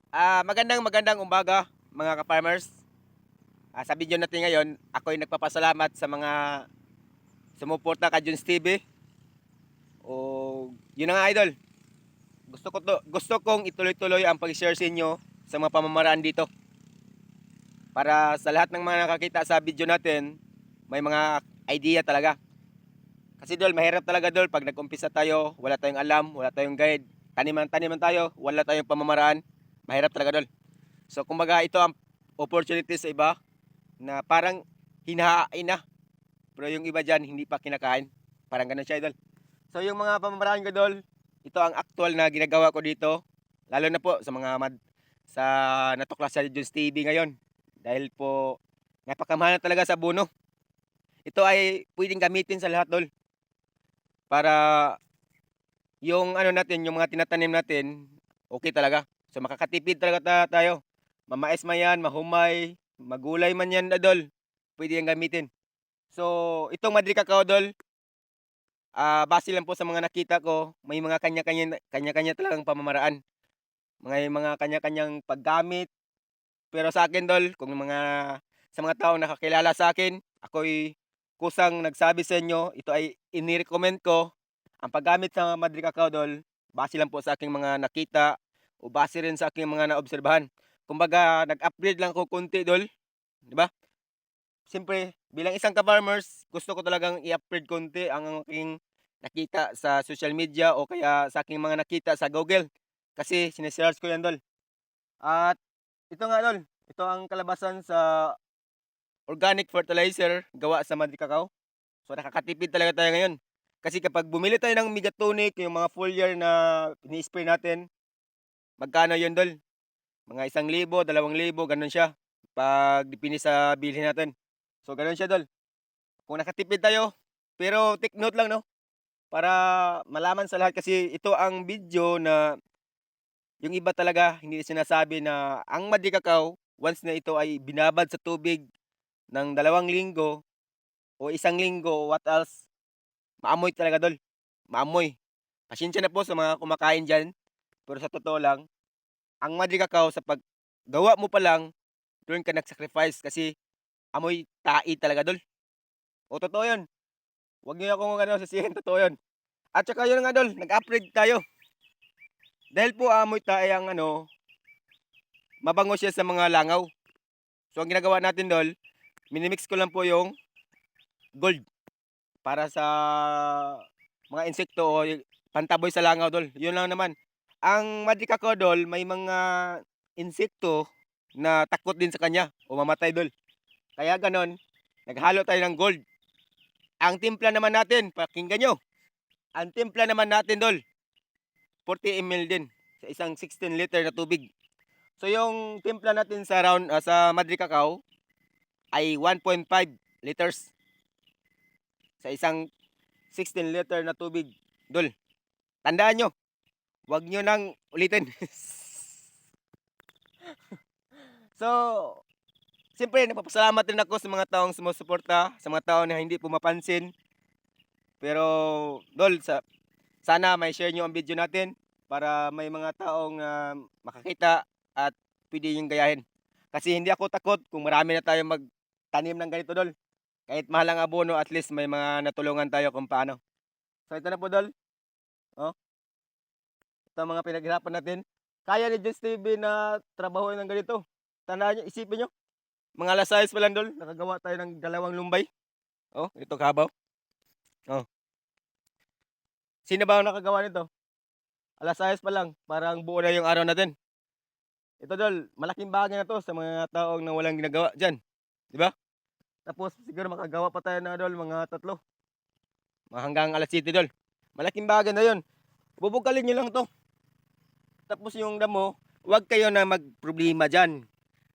Magandang umaga mga ka-farmers. Sa video natin ngayon, ako'y nagpapasalamat sa mga sumuporta kay Junes TV. O yun na nga idol. Gusto kong ituloy-tuloy ang pag-share sa inyo sa mga pamamaraan dito. Para sa lahat ng mga nakakita sa video natin, may mga idea talaga. Kasi dol, mahirap talaga dol pag nag-umpisa tayo, wala tayong alam, wala tayong guide. Taniman tayo, wala tayong pamamaraan. Mahirap talaga dol. So kumbaga ito ang opportunity sa iba na parang hinahain na. Pero yung iba dyan, hindi pa kinakain. Parang ganun siya, idol. So yung mga pamamaraan ko, idol, ito ang actual na ginagawa ko dito. Lalo na po sa sa natuklas sa Junes TV ngayon. Dahil po, napakamahal na talaga sa abono. Ito ay pwedeng gamitin sa lahat, dol. Para yung ano natin, yung mga tinatanim natin, okay talaga. So makakatipid talaga tayo. Mamais man yan, mahumay, magulay man yan, idol. Pwede yung gamitin. So, itong Madrid Cacao Dol, base lang po sa mga nakita ko, may mga kanya-kanya talagang pamamaraan. Mga kanya-kanyang paggamit. Pero sa akin, Dol, sa mga taong nakakilala sa akin, ako'y kusang nagsabi sa inyo, ito ay inirecommend ko. Ang paggamit sa Madrid Cacao Dol, base lang po sa aking mga nakita o base rin sa aking mga naobserbahan. Kumbaga, nag-upgrade lang ko konti, Dol. Di ba? Siyempre, bilang isang ka-farmers, gusto ko talagang i-upgrade konti ang aking nakita sa social media o kaya sa aking mga nakita sa Google. Kasi sinesearch ko yan, Dol. At ito nga, Dol. Ito ang kalabasan sa organic fertilizer gawa sa Madri Cacao. So nakakatipid talaga tayo ngayon. Kasi kapag bumili tayo ng Megatonic, yung mga foliar na ini-spray natin, magkano yun, Dol? Mga 1,000, 2,000, ganun siya. Pag dipindi sa bilhin natin. So ganun siya, Dol. Kung nakatipid tayo, pero take note lang, no? Para malaman sa lahat kasi ito ang video na yung iba talaga hindi sinasabi na ang Madri Cacao, once na ito ay binabad sa tubig ng 2 linggo o 1 linggo, what else, maamoy talaga, dol. Maamoy. Pasensya na po sa mga kumakain dyan, pero sa totoo lang, ang Madri Cacao sa paggawa mo pa lang, doon ka nag-sacrifice kasi amoy tai talaga, dol. O totoo yun. Huwag niyo akong sisihin, totoo yun. At saka yun nga, dol, nag-upgrade tayo. Dahil po amoy tayo ang mabango siya sa mga langaw. So ang ginagawa natin, dol, minimix ko lang po yung gold para sa mga insekto o pantaboy sa langaw, dol. Yun lang naman. Ang Madri Cacao, dol, may mga insekto na takot din sa kanya o mamatay, dol. Kaya ganon, naghalo tayo ng gold. Ang timpla naman natin, pakinggan nyo. Ang timpla naman natin, dol, 40 ml din sa isang 16 liter na tubig. So yung timpla natin sa Madri Cacao ay 1.5 liters sa isang 16 liter na tubig. Dol, tandaan nyo, wag nyo nang ulitin. So, siyempre nagpapasalamat din ako sa mga taong sumusuporta, sa mga taong na hindi pumapansin. Pero, Dol, sana may share nyo ang video natin para may mga taong makakita at pwede yung gayahin. Kasi hindi ako takot kung marami na tayong magtanim ng ganito, Dol. Kahit mahal ang abono, at least may mga natulungan tayo kung paano. So ito na po, Dol. Oh, ito ang mga pinaghirapan natin. Kaya ni Junes TV na trabaho ng ganito. Tandaan nyo, isipin nyo. Mga alas 6 pa lang, Dol. Nakagawa tayo ng 2 lumbay. Oh, ito kabaw. Oh. Sino ba ang nakagawa nito? Alas 6 pa lang. Parang buo na yung araw natin. Ito, Dol, malaking bagay na to sa mga taong na walang ginagawa dyan. Di ba? Tapos siguro makagawa pa tayo na, Dol, mga 3. Hanggang alas 7, Dol. Malaking bagay na yun. Bubugalin nyo lang to. Tapos yung damo, huwag kayo na magproblema dyan.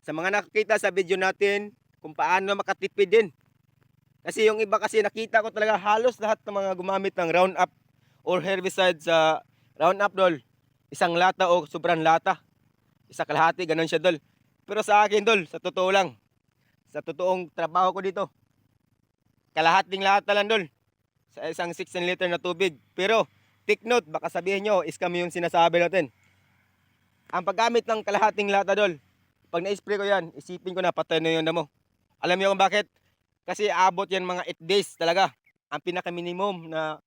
Sa mga nakakita sa video natin, kung paano makatipid din. Kasi yung iba kasi nakita ko talaga halos lahat ng mga gumamit ng Roundup or herbicide sa Roundup, Dol. Isang lata o sobrang lata. Isa kalahati, ganun siya, Dol. Pero sa akin, Dol, sa totoo lang, sa totoong trabaho ko dito, kalahating lata lang, Dol. Sa isang 16 liter na tubig. Pero, take note, baka sabihin nyo, scam yung sinasabi natin. Ang paggamit ng kalahating lata, Dol, pag na-spray ko yan, isipin ko na patay na yung damo. Alam niyo kung bakit? Kasi abot yan mga 8 days talaga. Ang pinaka-minimum na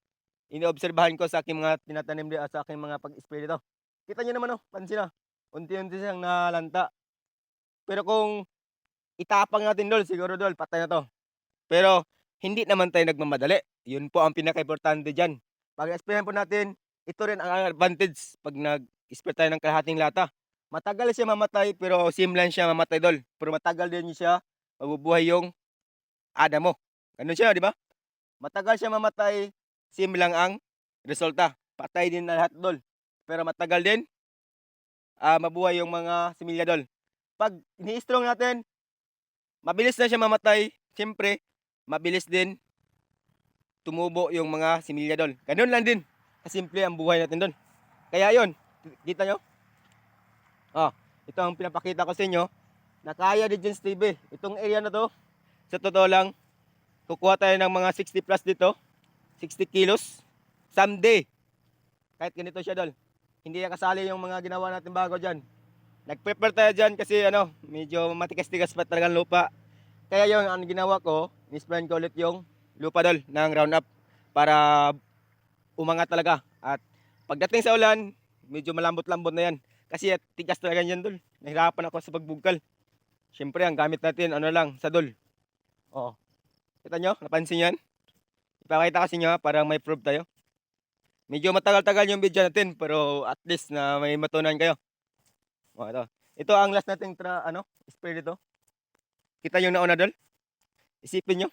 iniobserbahan ko sa aking mga tinatanim dito, sa aking mga pag-spray dito. Kita niyo naman, oh, pansin na. Unti-unti siyang nalanta. Pero kung itapang natin, Dol, siguro, Dol, patay na to. Pero hindi naman tayo nagmamadali. Yun po ang pinaka-importante dyan. Pag na-sprayan po natin, ito rin ang advantage pag nag-spray tayo ng kalahating lata. Matagal siya mamatay pero simlan siya mamatay, Dol. Pero matagal din siya mabubuhay yung ada mo. Ganun siya, di ba? Matagal siya mamatay, simlang ang resulta. Patay din na lahat, Dol. Pero matagal din mabuhay yung mga similya, Dol. Pag ini-strong natin, mabilis na siya mamatay. Siyempre, mabilis din tumubo yung mga similya, Dol. Ganun lang din. Kasimple ang buhay natin, Dol. Kaya yon, kita nyo? Ito ang pinapakita ko sa inyo na kaya ni Jens TV. Itong area na to, sa totoo lang, kukuha tayo ng mga 60 plus dito. 60 kilos. Someday. Kahit ganito siya, Dol. Hindi na kasali yung mga ginawa natin bago dyan. Nag-prepare tayo dyan kasi medyo matigas-tigas pa talagang lupa. Kaya yung ang ginawa ko, nisprayan ko ulit yung lupa, Dol, ng Roundup para umangat talaga. At pagdating sa ulan, medyo malambot-lambot na yan. Kasi tigas talaga yan, Dol. Nahirapan ako sa pagbugkal. Siyempre, ang gamit natin, lang, sadol. Oo. Kita nyo? Napansin yan? Ipakita kasi nyo para may proof tayo. Medyo matagal-tagal yung video natin, pero at least na may matunan kayo. Ito. Ito ang last nating spray dito. Kita yung nauna, Dol? Isipin nyo.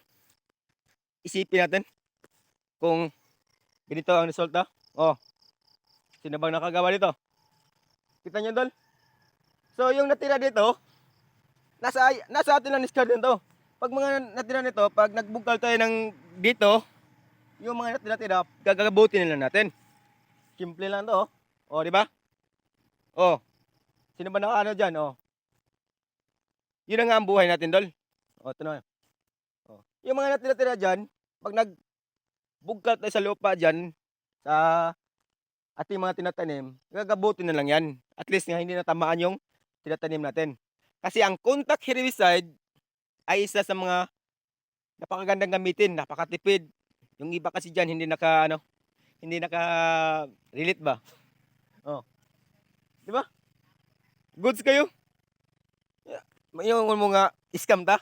Isipin natin kung ganito ang resulta. Sino bang nakagawa dito? Kita nyo, Dol? So, yung natira dito, nasa atin lang discard nito. Pag mga natira nito, pag nagbukal tayo ng dito, yung mga natira, gagabutin nila natin. Simple lang to, di ba? Sino ba nakaano dyan, Yun na nga ang buhay natin, Dol. Ito na. Yung mga natira dyan, pag nagbukal tayo sa lupa dyan, sa ating mga tinatanim, gagabutin na lang yan. At least nga hindi natamaan yung tinatanim natin. Kasi ang contact herbicide ay isa sa mga napakagandang gamitin, napakatipid. Yung iba kasi diyan hindi naka-relate ba? Di ba? Goods kayo? Yung mga scam ta.